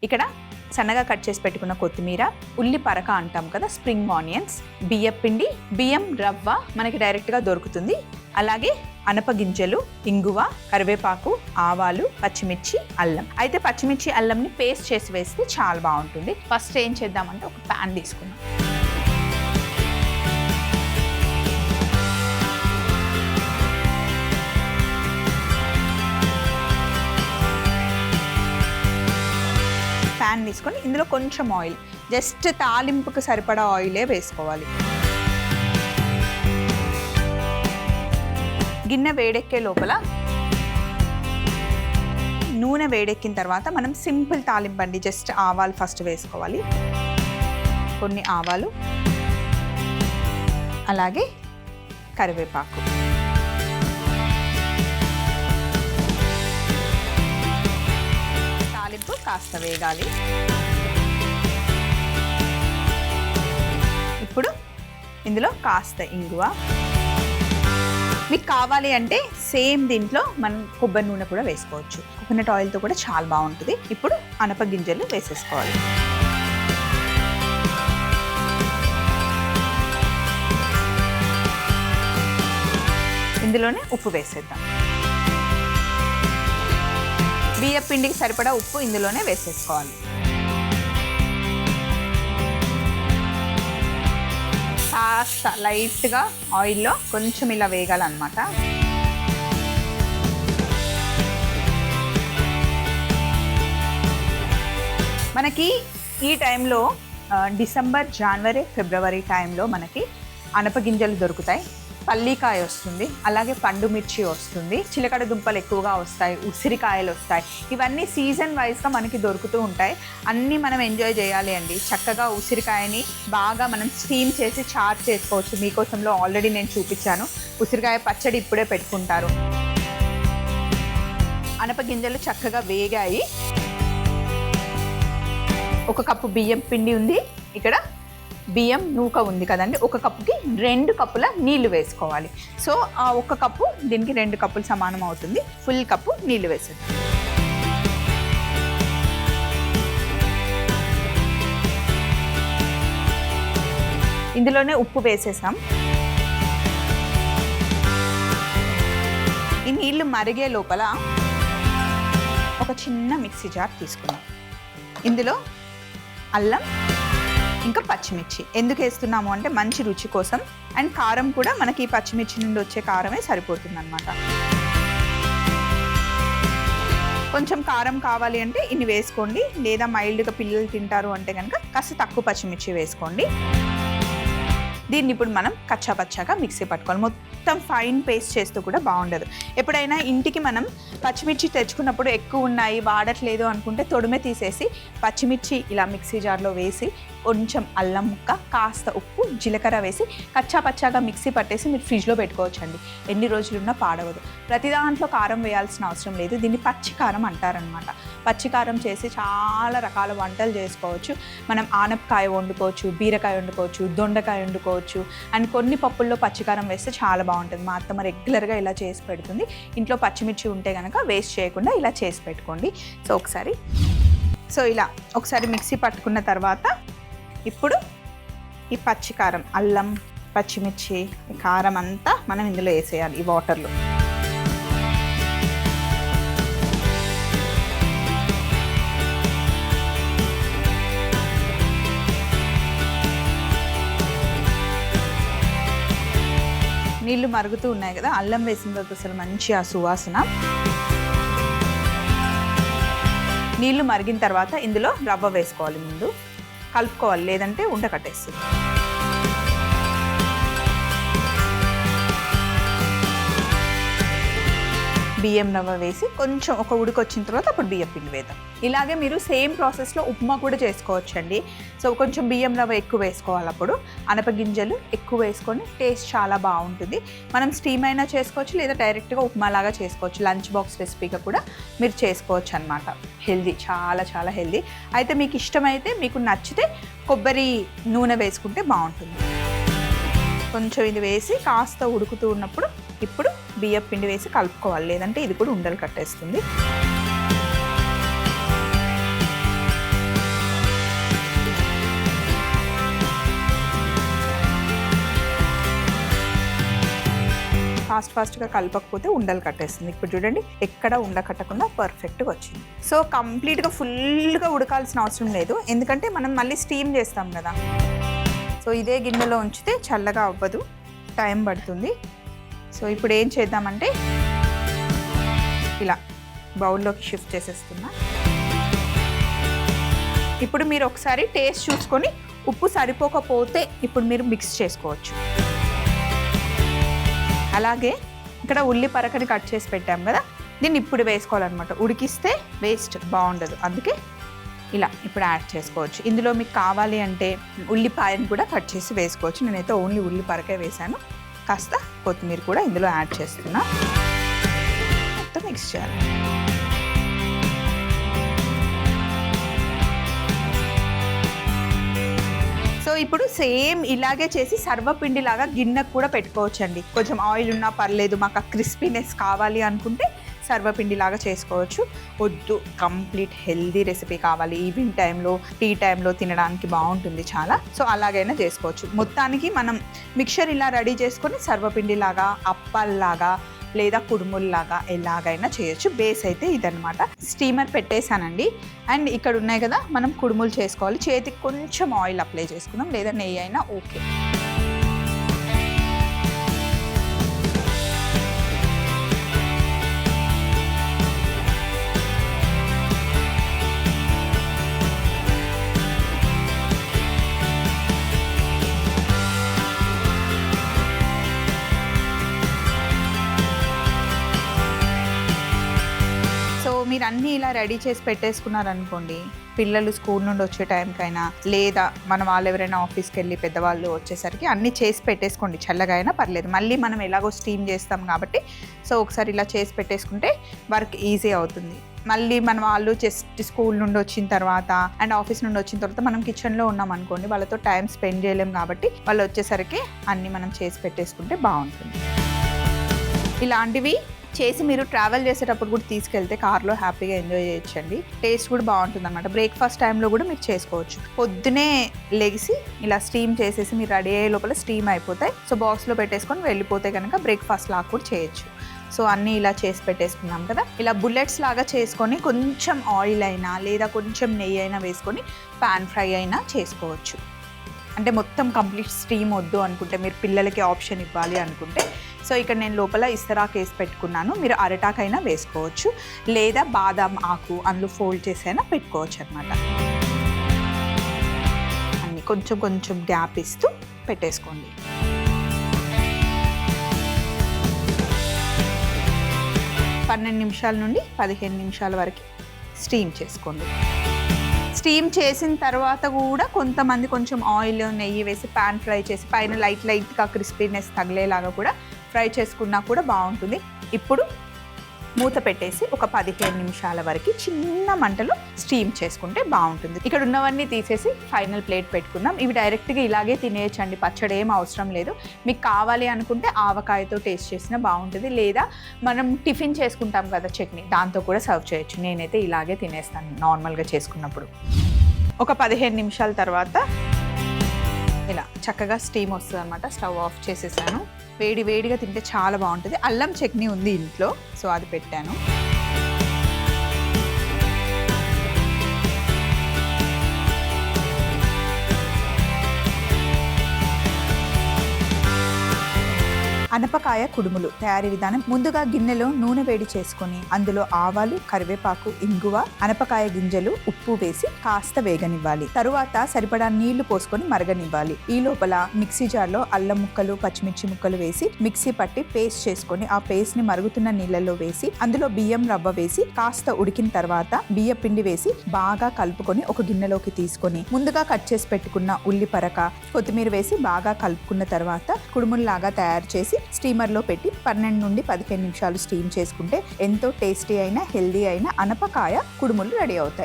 ఇక్కడ సన్నగా కట్ చేసి పెట్టుకున్న కొత్తిమీర, ఉల్లి పరక అంటాం కదా, స్ప్రింగ్ ఆనియన్స్, బియ్యం పిండి, బియ్యం రవ్వ మనకి డైరెక్ట్గా దొరుకుతుంది, అలాగే అనపగింజలు, ఇంగువ, కరివేపాకు, ఆవాలు, పచ్చిమిర్చి, అల్లం. అయితే పచ్చిమిర్చి అల్లంని పేస్ట్ చేసి వేస్తే చాలా బాగుంటుంది. ఫస్ట్ ఏం చేద్దామంటే ఒక ప్యాన్ తీసుకున్నాం. ప్యాన్ తీసుకొని ఇందులో కొంచెం ఆయిల్, జస్ట్ తాలింపుకి సరిపడా ఆయిలే వేసుకోవాలి. గిన్నె వేడెక్కే లోపల నూనె వేడెక్కిన తర్వాత మనం సింపుల్ తాలింపు అండి, జస్ట్ ఆవాలు ఫస్ట్ వేసుకోవాలి. కొన్ని ఆవాలు, అలాగే కరివేపాకు. తాలింపు కాస్త వేగాలి. ఇప్పుడు ఇందులో కాస్త ఇంగువ. మీకు కావాలి అంటే సేమ్ దీంట్లో మనం కొబ్బరి నూనె కూడా వేసుకోవచ్చు, కోకోనట్ ఆయిల్తో కూడా చాలా బాగుంటుంది. ఇప్పుడు అనపగింజలు వేసేసుకోవాలి. ఇందులోనే ఉప్పు వేసేద్దాం. బియ్య పిండికి సరిపడా ఉప్పు ఇందులోనే వేసేసుకోవాలి. కాస్త లైట్గా ఆయిల్లో కొంచెం ఇలా వేగాలన్నమాట. మనకి ఈ టైంలో డిసెంబర్, జనవరి, ఫిబ్రవరి టైంలో మనకి అనపగింజలు దొరుకుతాయి. పల్లికాయ వస్తుంది, అలాగే పండు మిర్చి వస్తుంది, చిలకడ దుంపలు ఎక్కువగా వస్తాయి, ఉసిరికాయలు వస్తాయి. ఇవన్నీ సీజన్ వైజ్గా మనకి దొరుకుతూ ఉంటాయి. అన్నీ మనం ఎంజాయ్ చేయాలి అండి. చక్కగా ఉసిరికాయని బాగా మనం స్టీమ్ చేసి చారు చేసుకోవచ్చు. మీకోసంలో ఆల్రెడీ నేను చూపించాను. ఉసిరికాయ పచ్చడి ఇప్పుడే పెట్టుకుంటారు. అనపగింజలు చక్కగా వేగాయి. 1 కప్పు బియ్యం పిండి ఉంది, ఇక్కడ బియ్యం నూక ఉంది కదండి, 1 కప్పుకి 2 కప్పుల నీళ్లు వేసుకోవాలి. సో ఆ 1 కప్పు దీనికి 2 కప్పులు సమానం అవుతుంది. ఫుల్ కప్పు నీళ్లు వేసేది. ఇందులోనే ఉప్పు వేసేసాం. ఈ నీళ్లు మరిగే లోపల ఒక చిన్న మిక్సీ జార్ తీసుకున్నాం. ఇందులో అల్లం ఇంకా పచ్చిమిర్చి ఎందుకు వేస్తున్నాము అంటే మంచి రుచి కోసం, అండ్ కారం కూడా మనకి ఈ పచ్చిమిర్చి నుండి వచ్చే కారమే సరిపోతుంది అన్నమాట. కొంచెం కారం కావాలి అంటే ఇన్ని వేసుకోండి, లేదా మైల్డ్గా పిల్లలు తింటారు అంటే కనుక కాస్త తక్కువ పచ్చిమిర్చి వేసుకోండి. దీన్ని ఇప్పుడు మనం కచ్చాపచ్చాగా మిక్సీ పట్టుకోవాలి. మొత్తం ఫైన్ పేస్ట్ చేస్తూ కూడా బాగుండదు. ఎప్పుడైనా ఇంటికి మనం పచ్చిమిర్చి తెచ్చుకున్నప్పుడు ఎక్కువ ఉన్నాయి వాడట్లేదు అనుకుంటే తొడిమే తీసేసి పచ్చిమిర్చి ఇలా మిక్సీ జార్లో వేసి కొంచెం అల్లం ముక్క, కాస్త ఉప్పు, జీలకర్ర వేసి కచ్చాపచ్చాగా మిక్సీ పట్టేసి మీరు ఫ్రిడ్జ్లో పెట్టుకోవచ్చండి. ఎన్ని రోజులున్నా పాడవదు. ప్రతి దాంట్లో కారం వేయాల్సిన అవసరం లేదు. దీన్ని పచ్చి కారం అంటారనమాట. పచ్చి కారం చేసి చాలా రకాల వంటలు చేసుకోవచ్చు. మనం ఆనపకాయ వండుకోవచ్చు, బీరకాయ వండుకోవచ్చు, దొండకాయ వండుకోవచ్చు, అండ్ కొన్ని పప్పుల్లో పచ్చికారం వేస్తే చాలా బాగుంటుంది. మా అత్తమ్మ రెగ్యులర్గా ఇలా చేసి పెడుతుంది. ఇంట్లో పచ్చిమిర్చి ఉంటే కనుక వేస్ట్ చేయకుండా ఇలా చేసి పెట్టుకోండి. సో ఇలా ఒకసారి మిక్సీ పట్టుకున్న తర్వాత ఇప్పుడు ఈ పచ్చికారం, అల్లం, పచ్చిమిర్చి, ఈ కారం అంతా మనం ఇందులో వేసేయాలి ఈ వాటర్లో. నీళ్లు మరుగుతూ ఉన్నాయి కదా, అల్లం వేసిన తర్వాత అసలు మంచి ఆ సువాసన. నీళ్లు మరిగిన తర్వాత ఇందులో రవ్వ వేసుకోవాలి. ముందు కలుపుకోవాలి, లేదంటే ఉంట కట్టేస్తుంది. బియ్యం రవ్వ వేసి కొంచెం ఒక ఉడికొచ్చిన తర్వాత అప్పుడు బియ్యం పిండి వేద్దాం. ఇలాగే మీరు సేమ్ ప్రాసెస్లో ఉప్మా కూడా చేసుకోవచ్చండి. సో కొంచెం బియ్యం రవ్వ ఎక్కువ వేసుకోవాలి, అప్పుడు అనపగింజలు ఎక్కువ వేసుకొని టేస్ట్ చాలా బాగుంటుంది. మనం స్టీమ్ అయినా చేసుకోవచ్చు, లేదా డైరెక్ట్గా ఉప్మా లాగా చేసుకోవచ్చు. లంచ్ బాక్స్ రెసిపీగా కూడా మీరు చేసుకోవచ్చు అనమాట. హెల్దీ, చాలా చాలా హెల్దీ. అయితే మీకు ఇష్టమైతే, మీకు నచ్చితే కొబ్బరి నూనె వేసుకుంటే బాగుంటుంది. కొంచెం ఇది వేసి కాస్త ఉడుకుతూ ఉన్నప్పుడు ఇప్పుడు బియ్యం పిండి వేసి కలుపుకోవాలి, లేదంటే ఇది కూడా ఉండలు కట్టేస్తుంది. ఫాస్ట్గా కలపకపోతే ఉండలు కట్టేస్తుంది. ఇప్పుడు చూడండి ఎక్కడ ఉండ కట్టకుండా పర్ఫెక్ట్గా వచ్చింది. సో కంప్లీట్గా ఫుల్గా ఉడకాల్సిన అవసరం లేదు, ఎందుకంటే మనం మళ్ళీ స్టీమ్ చేస్తాం కదా. సో ఇదే గిన్నెలో ఉంచితే చల్లగా అవ్వదు, టైం పడుతుంది. సో ఇప్పుడు ఏం చేద్దామంటే ఇలా బౌల్లోకి షిఫ్ట్ చేసేస్తున్నా. ఇప్పుడు మీరు ఒకసారి టేస్ట్ చూసుకొని ఉప్పు సరిపోకపోతే ఇప్పుడు మీరు మిక్స్ చేసుకోవచ్చు. అలాగే ఇక్కడ ఉల్లి పరకని కట్ చేసి పెట్టాం కదా, దీన్ని ఇప్పుడు వేసుకోవాలన్నమాట. ఉడికిస్తే వేస్ట్ బాగుండదు, అందుకే ఇలా ఇప్పుడు యాడ్ చేసుకోవచ్చు. ఇందులో మీకు కావాలి అంటే ఉల్లిపాయను కూడా కట్ చేసి వేసుకోవచ్చు. నేనైతే ఓన్లీ ఉల్లి పరకే వేసాను. కాస్త కొత్తిమీర కూడా ఇందులో యాడ్ చేస్తున్నా. మొత్తం మిక్స్ చేయాలి. సో ఇప్పుడు సేమ్ ఇలాగే చేసి సర్వపిండి లాగా గిన్నెకు కూడా పెట్టుకోవచ్చండి. కొంచెం ఆయిల్ ఉన్నా పర్లేదు, మాకు ఆ క్రిస్పీనెస్ కావాలి అనుకుంటే సర్వపిండి లాగా చేసుకోవచ్చు. వద్దు, కంప్లీట్ హెల్దీ రెసిపీ కావాలి, ఈవినింగ్ టైంలో టీ టైంలో తినడానికి బాగుంటుంది చాలా, సో అలాగైనా చేసుకోవచ్చు. మొత్తానికి మనం మిక్చర్ ఇలా రెడీ చేసుకొని సర్వపిండి లాగా, అప్పాల్లాగా లేదా కుడుముల్లాగా ఎలాగైనా చేయొచ్చు. బేస్ అయితే ఇదనమాట. స్టీమర్ పెట్టేశానండి. అండ్ ఇక్కడ ఉన్నాయి కదా, మనం కుడుములు చేసుకోవాలి. చేతికి కొంచెం ఆయిల్ అప్లై చేసుకుందాం, లేదా నెయ్యి అయినా ఓకే. మీరు అన్నీ ఇలా రెడీ చేసి పెట్టేసుకున్నారనుకోండి, పిల్లలు స్కూల్ నుండి వచ్చే టైంకైనా, లేదా మన వాళ్ళు ఎవరైనా ఆఫీస్కి వెళ్ళి పెద్దవాళ్ళు వచ్చేసరికి అన్నీ చేసి పెట్టేసుకోండి. చల్లగా అయినా పర్లేదు, మళ్ళీ మనం ఎలాగో స్టీమ్ చేస్తాం కాబట్టి సో ఒకసారి ఇలా చేసి పెట్టేసుకుంటే వర్క్ ఈజీ అవుతుంది. మళ్ళీ మన వాళ్ళు జస్ట్ స్కూల్ నుండి వచ్చిన తర్వాత అండ్ ఆఫీస్ నుండి వచ్చిన తర్వాత మనం కిచెన్లో ఉన్నాం అనుకోండి, వాళ్ళతో టైం స్పెండ్ చేయలేం. కాబట్టి వాళ్ళు వచ్చేసరికి అన్నీ మనం చేసి పెట్టేసుకుంటే బాగుంటుంది. ఇలాంటివి చేసి మీరు ట్రావెల్ చేసేటప్పుడు కూడా తీసుకెళ్తే కార్లో హ్యాపీగా ఎంజాయ్ చేయొచ్చండి. టేస్ట్ కూడా బాగుంటుంది అనమాట. బ్రేక్ఫాస్ట్ టైంలో కూడా మీరు చేసుకోవచ్చు. పొద్దునే లెగిసి ఇలా స్టీమ్ చేసేసి మీరు రెడీ అయ్యే లోపల స్టీమ్ అయిపోతాయి. సో బాక్స్లో పెట్టేసుకొని వెళ్ళిపోతే కనుక బ్రేక్ఫాస్ట్ లాగా కూడా చేయొచ్చు. సో అన్నీ ఇలా చేసి పెట్టేసుకున్నాం కదా, ఇలా బుల్లెట్స్ లాగా చేసుకొని కొంచెం ఆయిల్ అయినా లేదా కొంచెం నెయ్యి అయినా వేసుకొని పాన్ ఫ్రై అయినా చేసుకోవచ్చు. అంటే మొత్తం కంప్లీట్ స్టీమ్ వద్దు అనుకుంటే, మీరు పిల్లలకి ఆప్షన్ ఇవ్వాలి అనుకుంటే, సో ఇక్కడ నేను లోపల ఇస్తరాకు వేసి పెట్టుకున్నాను. మీరు అరటాకైనా వేసుకోవచ్చు, లేదా బాదాం ఆకు అందులో ఫోల్డ్ చేసైనా పెట్టుకోవచ్చు అనమాట. అన్ని కొంచెం కొంచెం గ్యాప్ ఇస్తూ పెట్టేసుకోండి. పన్నెండు నిమిషాల నుండి 15 నిమిషాల వరకు స్టీమ్ చేసుకోండి. స్టీమ్ చేసిన తర్వాత కూడా కొంతమంది కొంచెం ఆయిల్ నెయ్యి వేసి పాన్ ఫ్రై చేసి పైన లైట్గా క్రిస్పీనెస్ తగిలేలాగా కూడా ఫ్రై చేసుకున్నా కూడా బాగుంటుంది. ఇప్పుడు మూత పెట్టేసి ఒక 15 నిమిషాల వరకు చిన్న మంటలో స్టీమ్ చేసుకుంటే బాగుంటుంది. ఇక్కడ ఉన్నవన్నీ తీసేసి ఫైనల్ ప్లేట్ పెట్టుకుందాం. ఇవి డైరెక్ట్గా ఇలాగే తినేయచ్చండి, పచ్చడి ఏం అవసరం లేదు. మీకు కావాలి అనుకుంటే ఆవకాయతో టేస్ట్ చేసినా బాగుంటుంది, లేదా మనం టిఫిన్ చేసుకుంటాం కదా చట్నీ, దాంతో కూడా సర్వ్ చేయొచ్చు. నేనైతే ఇలాగే తినేస్తాను నార్మల్గా చేసుకున్నప్పుడు. ఒక 15 నిమిషాల తర్వాత ఇలా చక్కగా స్టీమ్ వస్తుంది అనమాట. స్టవ్ ఆఫ్ చేసేసాను. వేడిగా తింటే చాలా బాగుంటుంది. అల్లం చట్నీ ఉంది ఇంట్లో, సో అది పెట్టాను. అనపకాయ కుడుములు తయారీ విధానం. ముందుగా గిన్నెలో నూనె వేడి చేసుకొని అందులో ఆవాలు, కరివేపాకు, ఇంగువ, అనపకాయ గింజలు, ఉప్పు వేసి కాస్త వేగనివ్వాలి. తరువాత సరిపడా నీళ్లు పోసుకొని మరగనివ్వాలి. ఈ లోపల మిక్సీ జార్లో అల్లం ముక్కలు, పచ్చిమిర్చి ముక్కలు వేసి మిక్సీ పట్టి పేస్ట్ చేసుకొని ఆ పేస్ట్ ని మరుగుతున్న నీళ్ళలో వేసి అందులో బియ్యం రవ్వ వేసి కాస్త ఉడికిన తర్వాత బియ్య పిండి వేసి బాగా కలుపుకొని ఒక గిన్నెలోకి తీసుకొని ముందుగా కట్ చేసి పెట్టుకున్న ఉల్లి పరక, కొత్తిమీర వేసి బాగా కలుపుకున్న తర్వాత కుడుముల్లాగా తయారు చేసి స్టీమర్లో పెట్టి 12 నుండి 15 నిమిషాలు స్టీమ్ చేసుకుంటే ఎంతో టేస్టీ అయిన హెల్దీ అయిన అనపకాయ కుడుములు రెడీ అవుతాయి.